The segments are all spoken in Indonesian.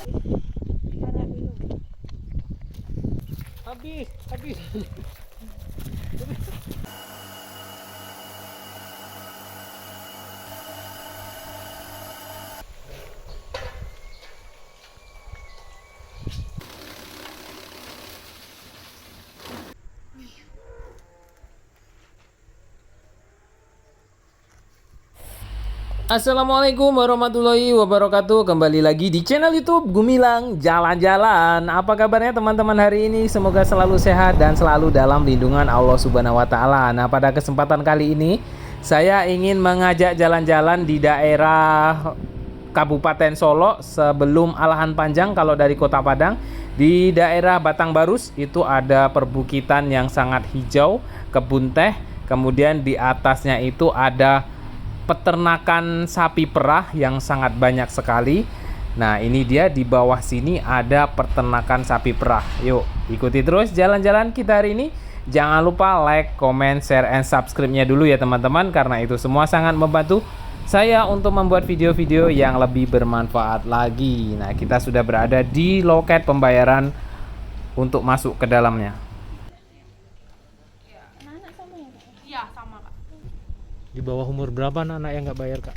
Habis. Assalamualaikum warahmatullahi wabarakatuh. Kembali lagi di channel YouTube Gumilang Jalan-Jalan. Apa kabarnya teman-teman hari ini? Semoga selalu sehat dan selalu dalam lindungan Allah Subhanahu wa taala. Nah, pada kesempatan kali ini saya ingin mengajak jalan-jalan di daerah Kabupaten Solo sebelum Alahan Panjang kalau dari Kota Padang. Di daerah Batangbarus itu ada perbukitan yang sangat hijau, kebun teh. Kemudian di atasnya itu ada peternakan sapi perah yang sangat banyak sekali. Nah, ini dia di bawah sini ada peternakan sapi perah. Yuk, ikuti terus jalan-jalan kita hari ini. Jangan lupa like, comment, share, and subscribe-nya dulu ya teman-teman, karena itu semua sangat membantu saya untuk membuat video-video yang lebih bermanfaat lagi. Nah, kita sudah berada di loket pembayaran untuk masuk ke dalamnya. Di bawah umur berapa anak yang nggak bayar, Kak?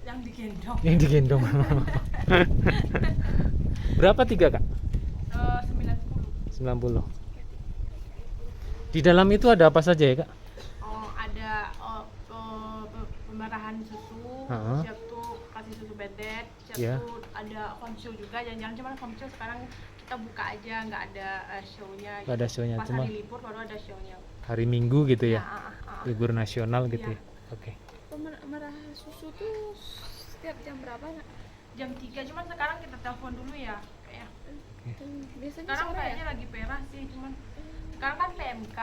Yang digendong. Yang digendong. Berapa tiga, Kak? 90. 90. Di dalam itu ada apa saja ya, Kak? Ada pemerahan susu, siap tuh kasih susu bedet, siap tuh ada konsol juga. Jangan-jangan cuma konsol sekarang kita buka aja, nggak ada show-nya. Nggak ada show-nya, pas cuma hari libur baru ada show-nya. Hari Minggu gitu ya? Libur nasional gitu ya? Oke. Pemerahan susu tuh setiap jam berapa? Jam 3, cuman sekarang kita telepon dulu ya. Biasanya sekarang kayaknya lagi perah sih, cuman sekarang kan PMK,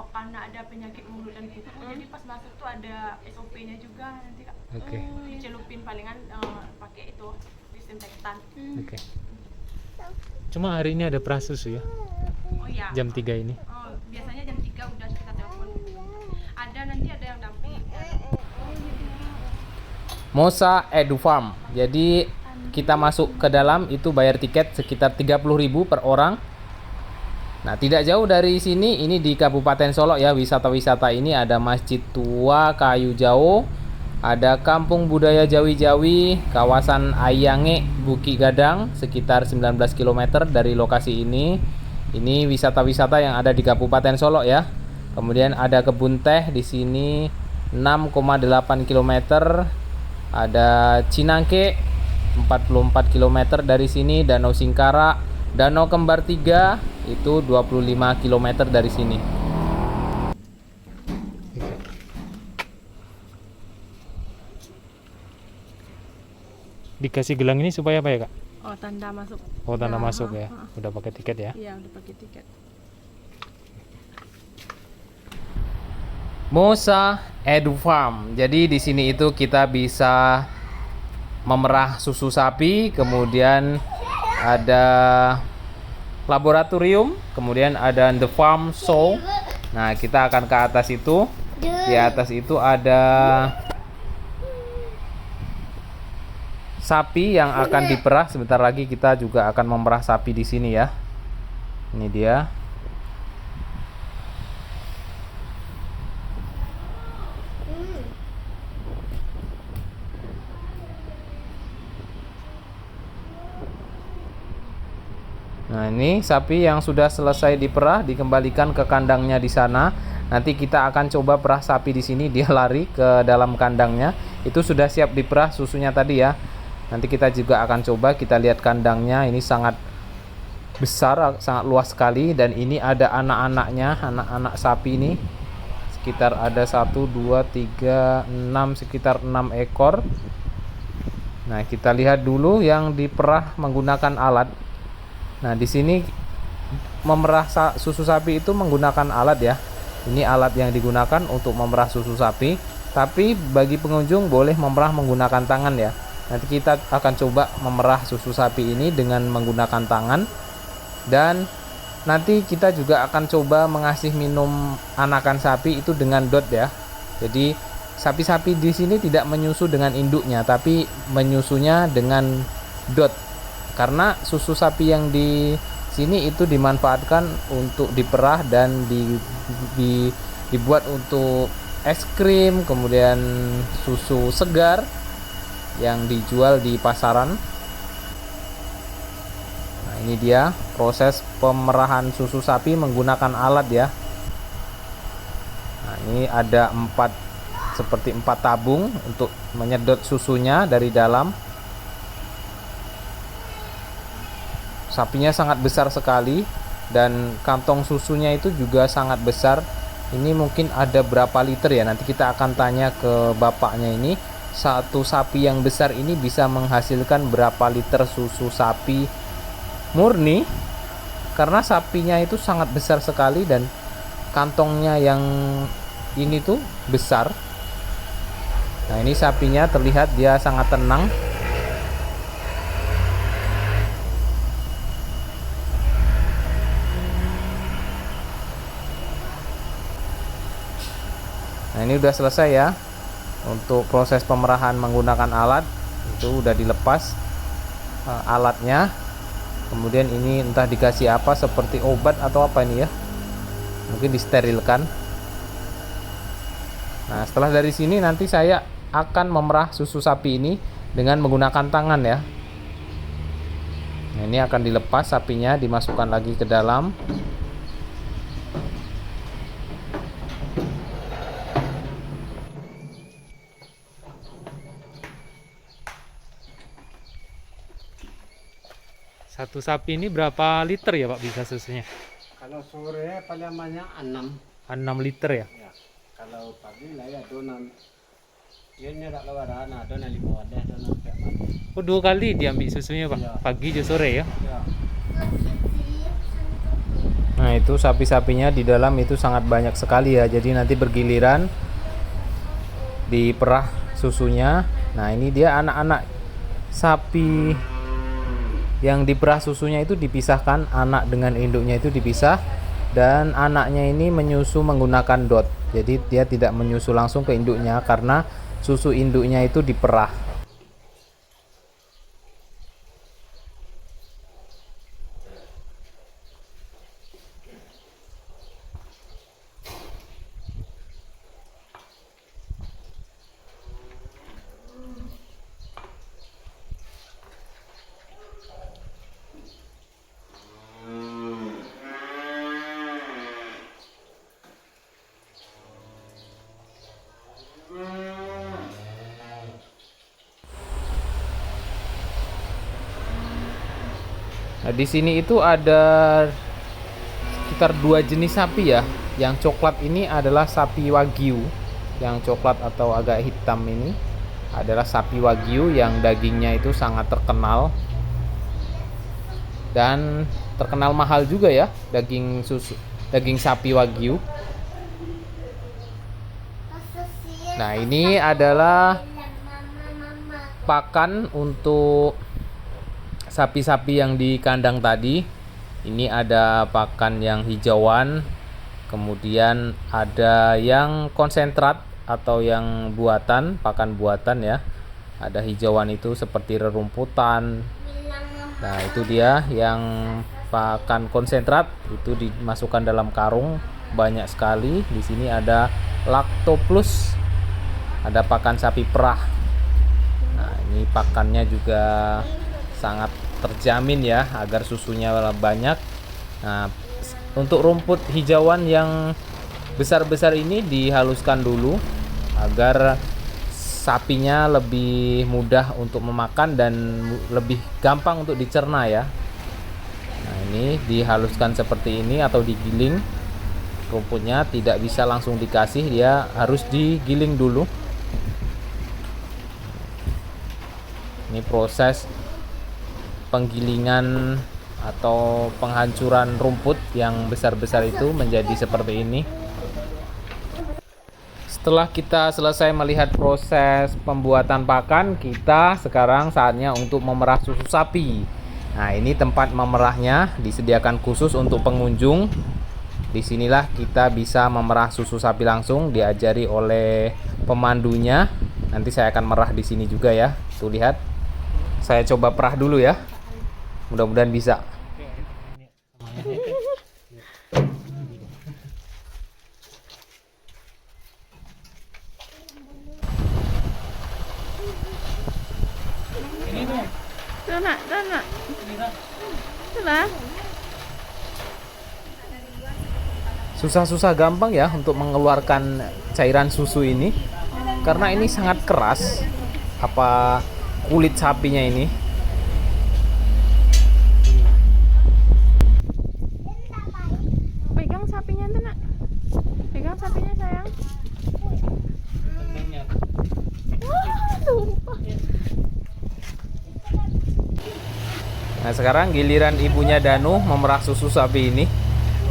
karena ada penyakit mulut dan kuku, jadi pas masuk tuh ada SOP-nya juga nanti, Kak. Dicelupin palingan pakai itu disinfektan. Cuma hari ini ada perah susu ya? Oh iya. Jam 3 ini? Biasanya jam 3 udah kita telepon. Nanti ada yang damping. Mosa Edu Farm. Jadi kita masuk ke dalam itu bayar tiket sekitar 30.000 per orang. Nah, tidak jauh dari sini, ini di Kabupaten Solo ya, wisata-wisata ini ada Masjid Tua Kayu Jauh, ada Kampung Budaya Jawi-Jawi, kawasan Ayange, Buki Gadang, sekitar 19 km dari lokasi ini. Ini wisata-wisata yang ada di Kabupaten Solo ya. Kemudian ada kebun teh di sini 6,8 km. Ada Cinangke 44 km dari sini, Danau Singkara, Danau Kembar 3 itu 25 km dari sini. Dikasih gelang ini supaya apa ya, Kak? Tanda masuk. Tanda masuk ya. Udah pakai tiket ya? Iya, udah pakai tiket. Mosa Edu Farm. Jadi di sini itu kita bisa memerah susu sapi, kemudian ada laboratorium, kemudian ada the farm show. Nah, kita akan ke atas itu. Di atas itu ada sapi yang akan diperah. Sebentar lagi kita juga akan memerah sapi di sini ya. Ini dia. Nah, ini sapi yang sudah selesai diperah dikembalikan ke kandangnya di sana. Nanti kita akan coba perah sapi di sini. Dia lari ke dalam kandangnya. Itu sudah siap diperah susunya tadi ya. Nanti kita juga akan coba, kita lihat kandangnya. Ini sangat besar, sangat luas sekali. Dan ini ada anak-anaknya, anak-anak sapi ini. Sekitar ada 1, 2, 3, 6, sekitar 6 ekor. Nah, kita lihat dulu yang diperah menggunakan alat. Nah, di sini memerah susu sapi itu menggunakan alat ya. Ini alat yang digunakan untuk memerah susu sapi. Tapi bagi pengunjung boleh memerah menggunakan tangan ya. Nanti kita akan coba memerah susu sapi ini dengan menggunakan tangan. Dan nanti kita juga akan coba mengasih minum anakan sapi itu dengan dot ya. Jadi sapi-sapi di sini tidak menyusu dengan induknya, tapi menyusunya dengan dot. karena susu sapi yang di sini itu dimanfaatkan untuk diperah dan dibuat untuk es krim, kemudian susu segar yang dijual di pasaran. Nah, ini dia proses pemerahan susu sapi menggunakan alat ya. Nah, ini ada seperti 4 tabung untuk menyedot susunya dari dalam. Sapinya sangat besar sekali dan kantong susunya itu juga sangat besar. Ini mungkin ada berapa liter ya, nanti kita akan tanya ke bapaknya ini. Satu sapi yang besar ini bisa menghasilkan berapa liter susu sapi murni, karena sapinya itu sangat besar sekali dan kantongnya yang ini tuh besar. Nah, ini sapinya terlihat dia sangat tenang. Nah, ini udah selesai ya untuk proses pemerahan menggunakan alat. Itu udah dilepas alatnya. Kemudian ini entah dikasih apa, seperti obat atau apa ini ya, mungkin disterilkan. Nah, setelah dari sini nanti saya akan memerah susu sapi ini dengan menggunakan tangan ya. Nah, ini akan dilepas sapinya, dimasukkan lagi ke dalam. Satu sapi ini berapa liter ya Pak bisa susunya? Kalau sore paling banyak 6. 6 liter ya? Ya. Kalau pagi lah ya donan. Ini tak lewat ana donan 5 wadah donan kayak Oh, 2 kali diambil susunya Pak? Ya. Pagi juga sore ya? Ya. Nah, itu sapi-sapinya di dalam itu sangat banyak sekali ya. Jadi nanti bergiliran diperah susunya. Nah, ini dia anak-anak sapi yang diperah susunya itu dipisahkan, anak dengan induknya itu dipisah, dan anaknya ini menyusu menggunakan dot. Jadi dia tidak menyusu langsung ke induknya karena susu induknya itu diperah. Nah, di sini itu ada sekitar 2 jenis sapi ya. Yang coklat ini adalah sapi Wagyu. Yang coklat atau agak hitam ini adalah sapi Wagyu yang dagingnya itu sangat terkenal dan terkenal mahal juga ya, daging sapi Wagyu. Nah, ini adalah pakan untuk sapi-sapi yang di kandang tadi. Ini ada pakan yang hijauan, kemudian ada yang konsentrat atau yang buatan, pakan buatan ya. Ada hijauan itu seperti rerumputan. Nah, itu dia yang pakan konsentrat, itu dimasukkan dalam karung banyak sekali. Di sini ada Lacto Plus, ada pakan sapi perah. Nah, ini pakannya juga sangat terjamin ya agar susunya banyak. Nah, untuk rumput hijauan yang besar-besar ini dihaluskan dulu agar sapinya lebih mudah untuk memakan dan lebih gampang untuk dicerna ya. Nah, ini dihaluskan seperti ini atau digiling. Rumputnya tidak bisa langsung dikasih, dia harus digiling dulu. Ini proses penggilingan atau penghancuran rumput yang besar-besar itu menjadi seperti ini. Setelah kita selesai melihat proses pembuatan pakan, kita sekarang saatnya untuk memerah susu sapi. Nah, ini tempat memerahnya disediakan khusus untuk pengunjung. Disinilah kita bisa memerah susu sapi langsung, diajari oleh pemandunya. Nanti saya akan merah di sini juga ya. Tuh lihat. Saya coba perah dulu ya. Mudah-mudahan bisa. Tuh nak. Tuh lah. Susah-susah gampang ya untuk mengeluarkan cairan susu ini, karena ini sangat keras kulit sapinya ini. Pegang sapinya tuh nak. Pegang sapinya sayang. Sumpah. Nah, sekarang giliran ibunya Danu memerah susu sapi ini.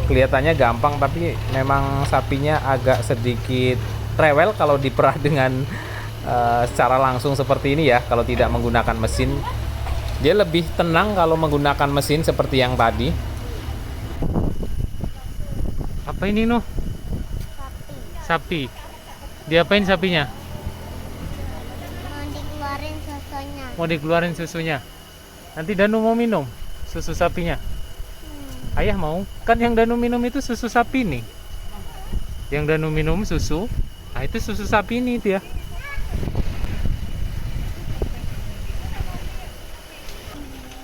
Kelihatannya gampang, tapi memang sapinya agak sedikit rewel kalau diperah dengan secara langsung seperti ini ya. Kalau tidak menggunakan mesin, dia lebih tenang kalau menggunakan mesin seperti yang tadi. Apa ini Nuh? Sapi. Diapain sapinya? Mau dikeluarin susunya. Nanti Danu mau minum susu sapinya. Ayah mau? Kan yang Danu minum itu susu sapi nih. Yang Danu minum susu, nah itu susu sapi ini dia.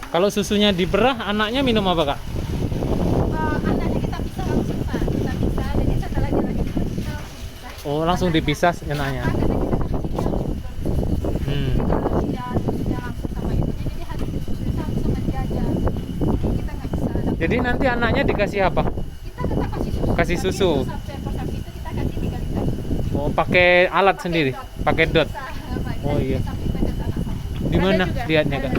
Kalau susunya diperah, anaknya minum apa kak? Anaknya kita pisah langsung Pak. Kita pisah, jadi setelah dia lagi kita pisah. Oh, langsung dipisah anaknya. Jadi nanti anaknya dikasih apa? Kita tetap kasih Kasih susu. susu. Sapi itu kita kasih 3 liter. Oh, pakai alat sendiri, pakai dot. Oh iya. Di mana lihatnya kak?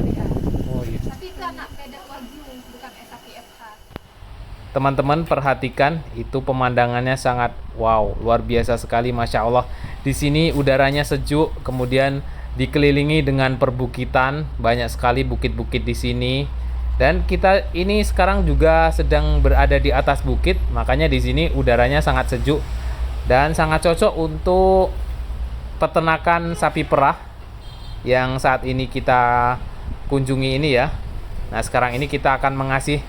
Oh iya. Tapi itu anak pedet wagyu, bukan sapi FH. Teman-teman perhatikan, itu pemandangannya sangat wow, luar biasa sekali, masya Allah. Di sini udaranya sejuk, kemudian dikelilingi dengan perbukitan, banyak sekali bukit-bukit di sini. Dan kita ini sekarang juga sedang berada di atas bukit, makanya di sini udaranya sangat sejuk dan sangat cocok untuk peternakan sapi perah yang saat ini kita kunjungi ini ya. Nah, sekarang ini kita akan mengasih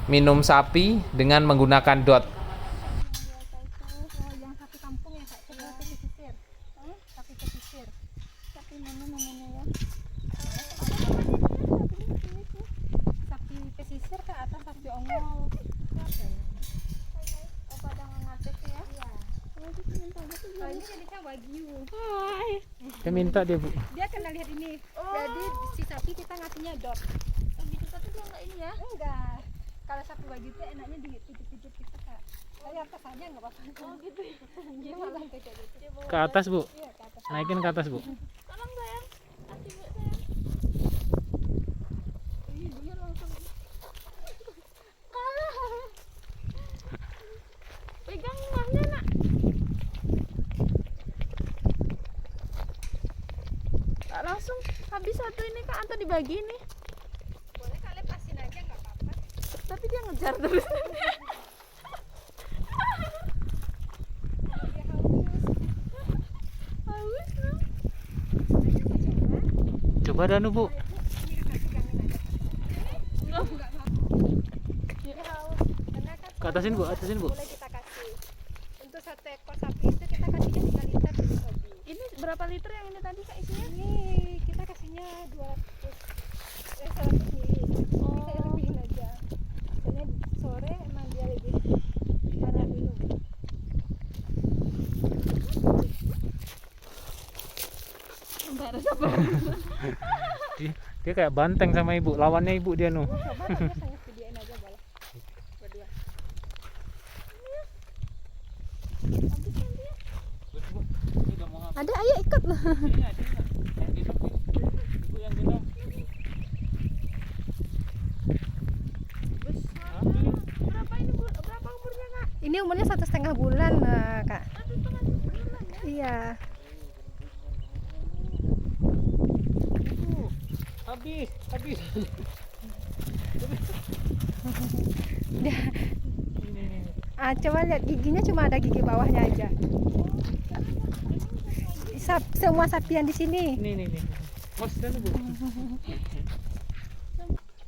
minum sapi dengan menggunakan dot. Yang sapi kampung ya Kak, sapi pesisir. Sapi pesisir. Sapi mana namanya ya? Sapi pesisir ke atas sapi ongol. Oh, pada ngatek ya? Iya. Oh, ini jenisnya wagyu. Saya minta dia bu. Dia kena lihat ini. Jadi si sapi kita ngasihnya dot. Oh gitu, tapi dia enggak ini ya? Enggak. Kalau sapi wagyu itu enaknya dipijit-pijit gitu Kak. Saya atas aja enggak apa-apa. Oh gitu ya. Dia malah kayak gitu. Ke atas bu. Iya, ke atas. Naikin ke atas bu. Tolong sayang. Kasih bu sayang. Ini dia langsung. Kalah. Pegang mahnya nak. Tak langsung habis satu ini Kak, atau dibagi nih? Boleh Kak, lepasin aja nggak apa-apa. Tapi dia ngejar terus. Dia haus loh. Coba Danu bu. Dia haus. Karena kan Ke atasin bu, atasin bu. boleh kita kasih. Untuk satu ekor sapi itu kita kasihnya 3 liter dulu tadi. Ini berapa liter yang ini tadi Kak isinya? Ini kita kasihnya 100 mili. Oh. Saya lebihin aja. Soalnya sore emang dia lebih banyak minum. Dia kayak banteng sama ibu, lawannya ibu dia nu. Coba saya videoin aja boleh. Berdua. Ada, ayo ikut loh. Berapa ini bu? Berapa umurnya Kak? Ini umurnya 1,5 bulan Kak. 1,5 bulan ya? Iya. Habis. Coba lihat giginya, cuma ada gigi bawahnya aja. Semua sapi yang di sini. Nih. Mas Danu bu.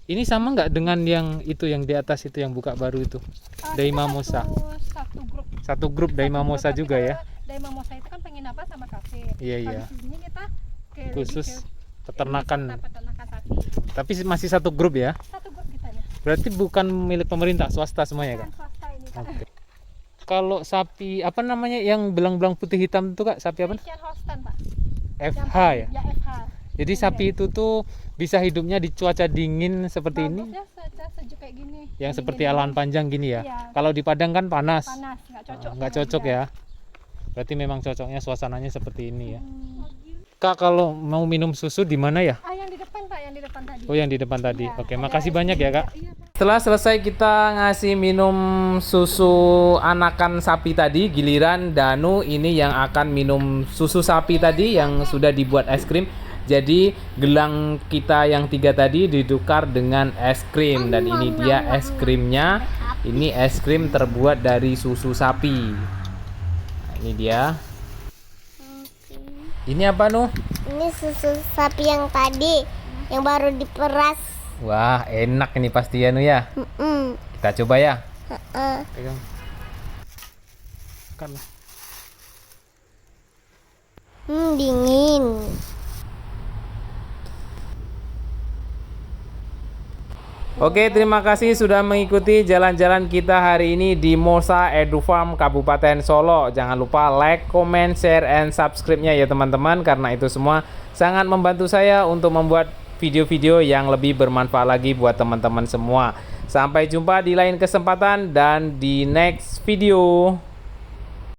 Ini sama nggak dengan yang itu yang di atas itu yang buka baru itu? Daima Mosa. Satu grup. Satu grup Daima Mosa Tapi juga ya. Daima Mosa itu kan penginapan sama kafe. Iya, iya. Kalau di sini kita Khusus peternakan. peternakan sapi. Tapi masih satu grup ya. Satu grup kita ya. Berarti bukan milik pemerintah, swasta semuanya kan? Swasta ini Kak. Oke. Kalau sapi apa namanya yang belang-belang putih hitam itu Kak? Sapi apa? Friesian Holstein Pak. FH ya. Ya FH. Jadi sapi itu tuh bisa hidupnya di cuaca dingin seperti ini. Bagusnya sejuk kayak gini. Yang Dingin seperti gini. alaan panjang gini ya. Iya. Kalau di Padang kan panas. Panas, nggak cocok. Nggak sama cocok dia. ya. Berarti memang cocoknya suasananya seperti ini ya. Hmm. Kak kalau mau minum susu di mana ya? Yang di depan Pak, yang di depan tadi. Oh yang di depan tadi. Iya, Oke, ada makasih banyak ya Kak. Iya, Pak. Setelah selesai kita ngasih minum susu anakan sapi tadi, giliran Danu ini yang akan minum susu sapi tadi yang sudah dibuat es krim. Jadi gelang kita yang 3 tadi ditukar dengan es krim dan ini dia es krimnya. Ini es krim terbuat dari susu sapi. Nah, ini dia. Ini apa Nuh? Ini susu sapi yang tadi, yang baru diperas. Wah, enak ini pasti ya Nuh ya. Kita coba ya. Pegang. Kan. Dingin. Oke, terima kasih sudah mengikuti jalan-jalan kita hari ini di Mosa Edu Farm Kabupaten Solo. Jangan lupa like, comment, share, and subscribe-nya ya teman-teman, karena itu semua sangat membantu saya untuk membuat video-video yang lebih bermanfaat lagi buat teman-teman semua. Sampai jumpa di lain kesempatan dan di next video.